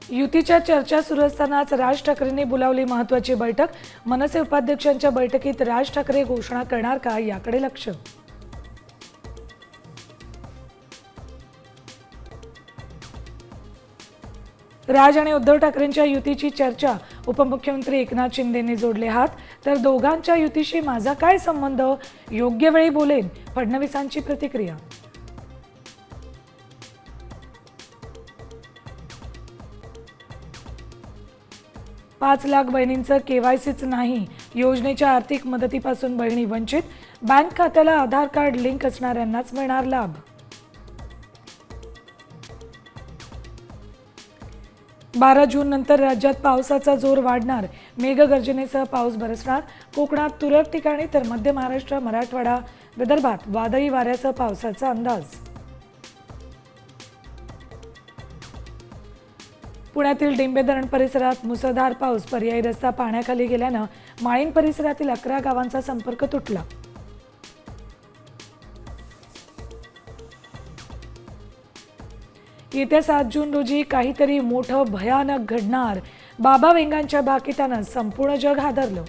युतीच्या चर्चा सुरू असतानाच राज ठाकरेंनी बोलावली महत्त्वाची बैठक। मनसे उपाध्यक्षांच्या बैठकीत राज ठाकरे घोषणा करणार का याकडे लक्ष। राज आणि उद्धव ठाकरेंच्या युतीची चर्चा। उपमुख्यमंत्री एकनाथ शिंदेंनी जोडले हात, तर दोघांच्या युतीशी माझा काय संबंध, योग्य वेळी बोलेन, फडणवीसांची प्रतिक्रिया। 5 लाख बहिणींचं केवायसीच नाही, योजनेच्या आर्थिक मदतीपासून बहिणी वंचित, बँक खात्याला आधार कार्ड लिंक असणाऱ्यांनाच मिळणार लाभ। 12 जून नंतर राज्यात पावसाचा जोर वाढणार, मेघगर्जनेसह पाऊस बरसणार। कोकणात तुरळक ठिकाणी तर मध्य महाराष्ट्र, मराठवाडा, विदर्भात वादळी वाऱ्यासह पावसाचा अंदाज। पुण्यातील डिंबे धरण परिसरात मुसळधार पाऊस, पर्यायी रस्ता पाण्याखाली गेल्यानं माळीण परिसरातील 11 गावांचा संपर्क तुटला। येत्या 7 जून रोजी काहीतरी मोठं भयानक घडणार, बाबा वेंगांच्या भाकितानं संपूर्ण जग हादरलं।